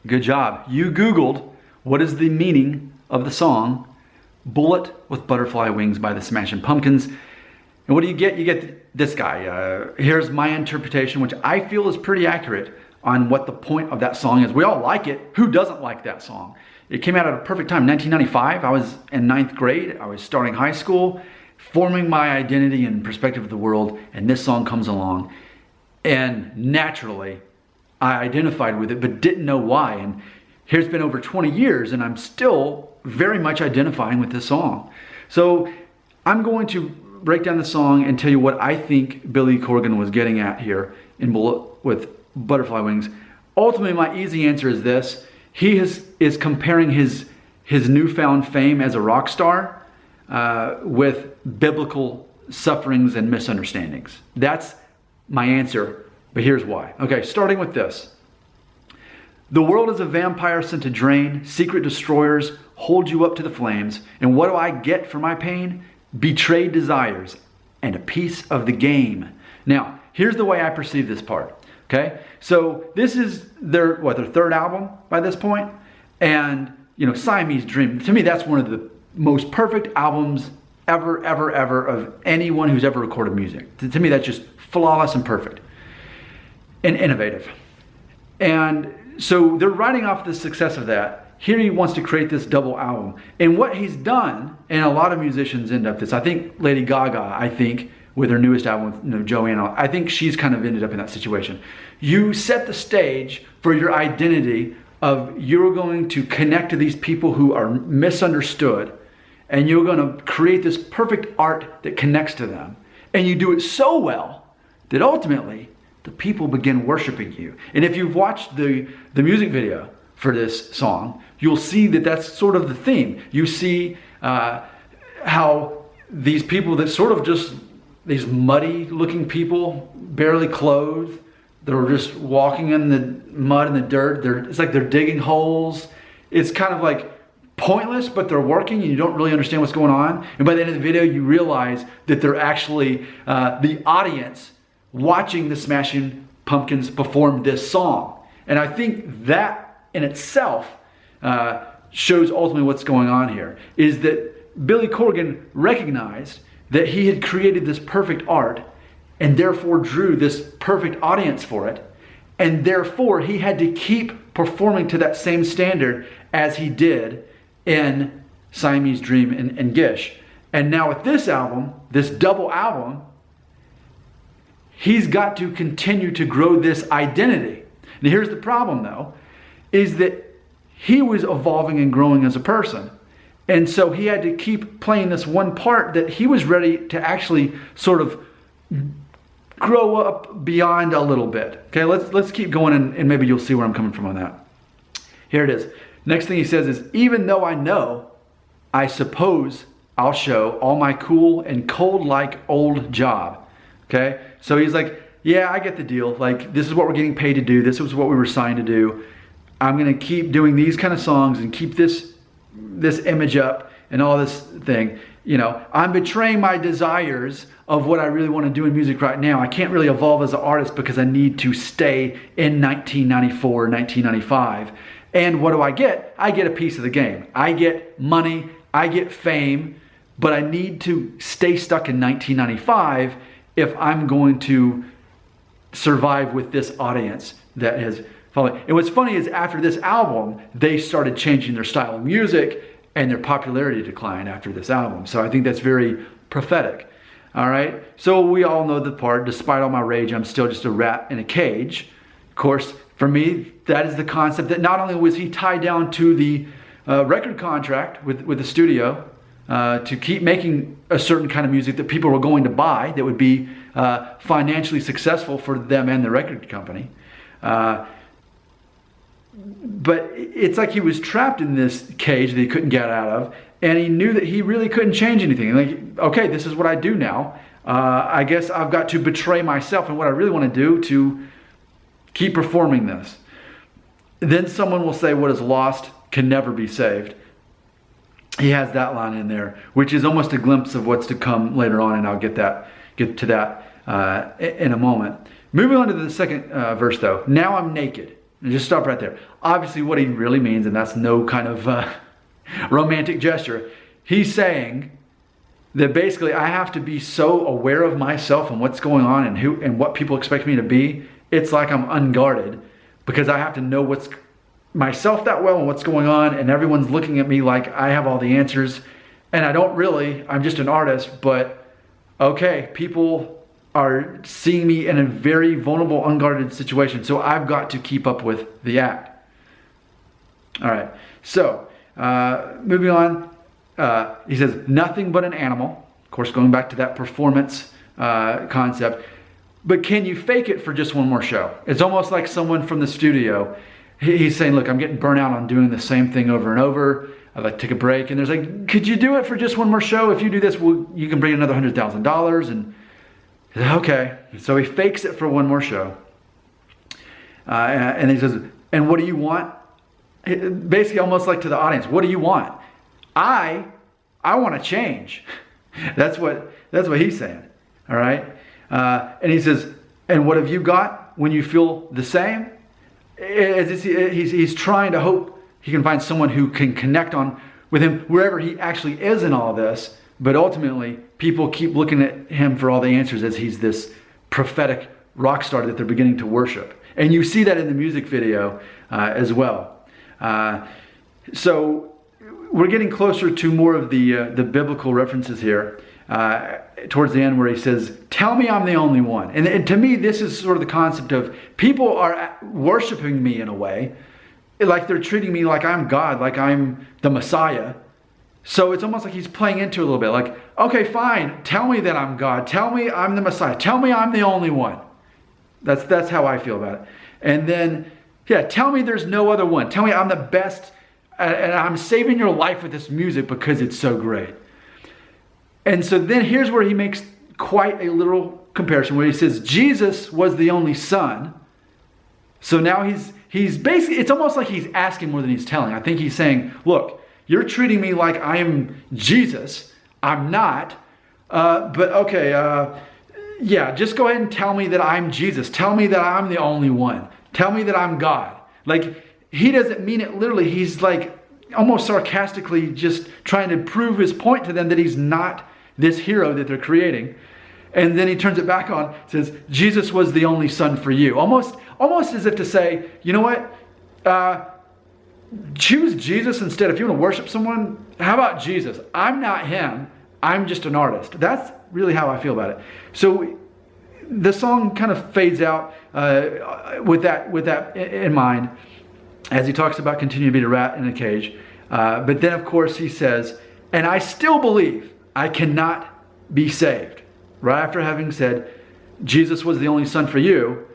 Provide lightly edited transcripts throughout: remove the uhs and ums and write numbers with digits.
Good job. You Googled what is the meaning of the song Bullet with Butterfly Wings by the Smashing Pumpkins. And what do you get? You get this guy. Here's my interpretation, which I feel is pretty accurate on what the point of that song is. We all like it. Who doesn't like that song? It came out at a perfect time. 1995, I was in 9th grade. I was starting high school, forming my identity and perspective of the world, and this song comes along. And naturally, I identified with it, but didn't know why. And here's been over 20 years, and I'm still very much identifying with this song. So I'm going to break down the song and tell you what I think Billy Corgan was getting at here in Bullet with Butterfly Wings. Ultimately, my easy answer is this. He is comparing his newfound fame as a rock star with biblical sufferings and misunderstandings. That's my answer, but here's why. Okay, starting with this. The world is a vampire sent to drain. Secret destroyers hold you up to the flames. And what do I get for my pain? Betrayed desires and a piece of the game. Now, here's the way I perceive this part. Okay, so this is their third album by this point, and Siamese Dream. To me, that's one of the most perfect albums ever of anyone who's ever recorded music. To me, that's just flawless and perfect and innovative. And so they're riding off the success of that. Here he wants to create this double album, and what he's done, and a lot of musicians end up this. I think Lady Gaga, with her newest album, Joanne, I think she's kind of ended up in that situation. You set the stage for your identity of you're going to connect to these people who are misunderstood, and you're going to create this perfect art that connects to them. And you do it so well that ultimately the people begin worshiping you. And if you've watched the music video for this song, you'll see that that's sort of the theme. You see how these people that sort of just these muddy looking people, barely clothed, they're just walking in the mud and the dirt. It's like they're digging holes. It's kind of like pointless, but they're working and you don't really understand what's going on. And by the end of the video, you realize that they're actually the audience watching the Smashing Pumpkins perform this song. And I think that in itself shows ultimately what's going on here, is that Billy Corgan recognized that he had created this perfect art and therefore drew this perfect audience for it. And therefore he had to keep performing to that same standard as he did in Siamese Dream and Gish. And now with this album, this double album, he's got to continue to grow this identity. Now here's the problem though, is that he was evolving and growing as a person. And so he had to keep playing this one part that he was ready to actually sort of grow up beyond a little bit. Okay, let's keep going and maybe you'll see where I'm coming from on that. Here it is. Next thing he says is, even though I know, I suppose I'll show all my cool and cold like old job. Okay, so he's like, yeah, I get the deal. Like, this is what we're getting paid to do. This is what we were signed to do. I'm going to keep doing these kind of songs and keep this image up and all this thing. I'm betraying my desires of what I really want to do in music right now. I can't really evolve as an artist because I need to stay in 1994, 1995. And what do I get? I get a piece of the game. I get money, I get fame, but I need to stay stuck in 1995 if I'm going to survive with this audience that has followed. And what's funny is after this album, they started changing their style of music and their popularity declined after this album. So I think that's very prophetic. All right. So we all know the part, despite all my rage, I'm still just a rat in a cage. Of course, for me, that is the concept that not only was he tied down to the record contract with the studio to keep making a certain kind of music that people were going to buy, that would be financially successful for them and the record company. But it's like he was trapped in this cage that he couldn't get out of, and he knew that he really couldn't change anything. Like, okay, this is what I do now. I guess I've got to betray myself and what I really want to do to keep performing this. Then someone will say, what is lost can never be saved. He has that line in there, which is almost a glimpse of what's to come later on, and I'll get to that in a moment. Moving on to the second verse though. Now I'm naked. And just stop right there. Obviously what he really means, and that's no kind of romantic gesture, he's saying that basically I have to be so aware of myself and what's going on and what people expect me to be. It's like I'm unguarded because I have to know what's myself that well and what's going on, and everyone's looking at me like I have all the answers, and I don't really. I'm just an artist, but okay, people are seeing me in a very vulnerable, unguarded situation, so I've got to keep up with the act. All right, so moving on, he says, nothing but an animal. Of course, going back to that performance concept. But can you fake it for just one more show? It's almost like someone from the studio. He's saying, look, I'm getting burnt out on doing the same thing over and over. I'd like to take a break. And there's like, could you do it for just one more show? If you do this, well, you can bring another $100,000. And he's like, okay. So he fakes it for one more show. And he says, and what do you want? Basically almost like to the audience, what do you want? I want to change. That's what he's saying. All right. And he says, and what have you got when you feel the same? He's trying to hope he can find someone who can connect on with him wherever he actually is in all this. But ultimately, people keep looking at him for all the answers as he's this prophetic rock star that they're beginning to worship. And you see that in the music video as well. So we're getting closer to more of the biblical references here. Towards the end where he says, tell me I'm the only one. And to me, this is sort of the concept of people are worshiping me in a way, like they're treating me like I'm God, like I'm the Messiah. So it's almost like he's playing into it a little bit, like, okay, fine, tell me that I'm God. Tell me I'm the Messiah. Tell me I'm the only one. That's how I feel about it. And then, yeah, tell me there's no other one. Tell me I'm the best, and I'm saving your life with this music because it's so great. And so then here's where he makes quite a literal comparison where he says Jesus was the only son. So now he's basically, it's almost like he's asking more than he's telling. I think he's saying, look, you're treating me like I am Jesus. I'm not. But okay, yeah, just go ahead and tell me that I'm Jesus. Tell me that I'm the only one. Tell me that I'm God. Like, he doesn't mean it literally. He's like almost sarcastically just trying to prove his point to them that he's not this hero that they're creating. And then he turns it back on, says, Jesus was the only son for you. Almost as if to say, you know what? Choose Jesus instead. If you want to worship someone, how about Jesus? I'm not him. I'm just an artist. That's really how I feel about it. So the song kind of fades out with that in mind as he talks about continuing to be a rat in a cage. But then, of course, he says, and I still believe I cannot be saved. Right after having said, Jesus was the only son for you,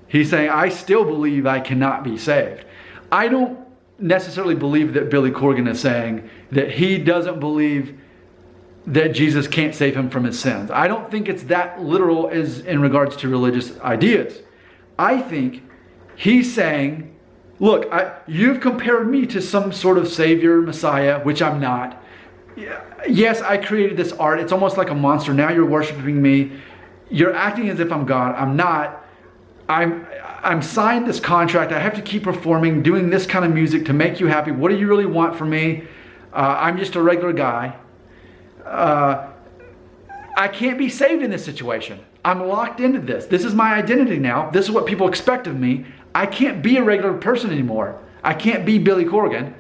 he's saying, I still believe I cannot be saved. I don't necessarily believe that Billy Corgan is saying that he doesn't believe that Jesus can't save him from his sins. I don't think it's that literal as in regards to religious ideas. I think he's saying, look, you've compared me to some sort of savior, Messiah, which I'm not. Yes, I created this art. It's almost like a monster. Now you're worshiping me. You're acting as if I'm God. I'm not. I'm signed this contract. I have to keep performing, doing this kind of music to make you happy. What do you really want from me? I'm just a regular guy. I can't be saved in this situation. I'm locked into this. This is my identity now. This is what people expect of me. I can't be a regular person anymore. I can't be Billy Corgan.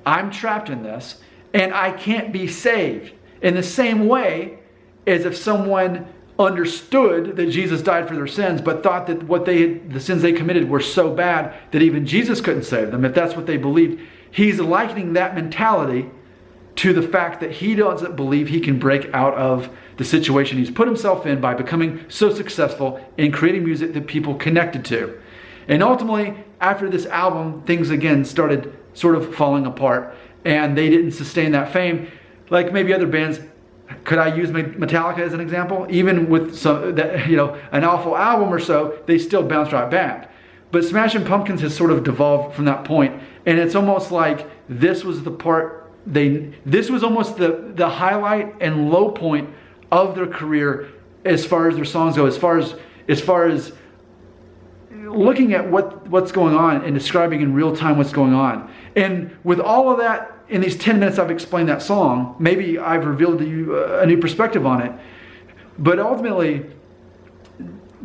I'm trapped in this. And I can't be saved in the same way as if someone understood that Jesus died for their sins, but thought that the sins they committed were so bad that even Jesus couldn't save them, if that's what they believed. He's likening that mentality to the fact that he doesn't believe he can break out of the situation he's put himself in by becoming so successful in creating music that people connected to. And ultimately, after this album, things again started sort of falling apart. And they didn't sustain that fame like maybe other bands. Could I use Metallica as an example? Even with some an awful album or so, they still bounced right back. But Smashing Pumpkins has sort of devolved from that point, and it's almost like this was the part this was almost the highlight and low point of their career as far as their songs go, as far as looking at what's going on and describing in real time what's going on. And with all of that, in these 10 minutes I've explained that song, maybe I've revealed to you a new perspective on it. But ultimately,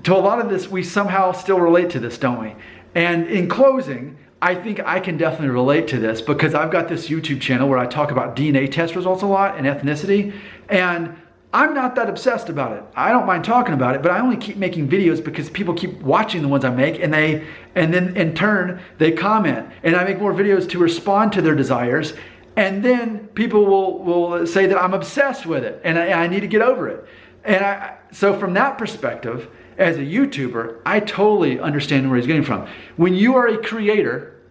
to a lot of this, we somehow still relate to this, don't we? And in closing, I think I can definitely relate to this because I've got this YouTube channel where I talk about DNA test results a lot and ethnicity. And I'm not that obsessed about it. I don't mind talking about it, but I only keep making videos because people keep watching the ones I make, and then in turn they comment, and I make more videos to respond to their desires, and then people will say that I'm obsessed with it and I need to get over it. And so from that perspective, as a YouTuber, I totally understand where he's getting from. When you are a creator,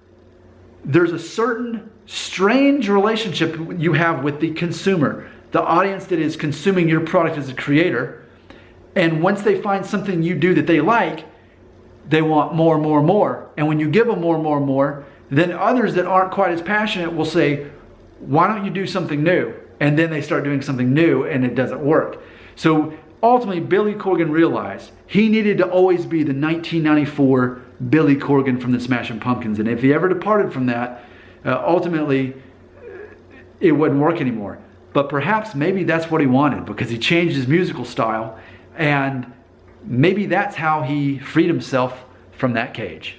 there's a certain strange relationship you have with the consumer, the audience that is consuming your product as a creator. And once they find something you do that they like, they want more and more and more. And when you give them more and more and more, then others that aren't quite as passionate will say, why don't you do something new? And then they start doing something new and it doesn't work. So ultimately, Billy Corgan realized he needed to always be the 1994 Billy Corgan from the Smashing Pumpkins. And if he ever departed from that, ultimately, it wouldn't work anymore. But perhaps maybe that's what he wanted, because he changed his musical style, and maybe that's how he freed himself from that cage.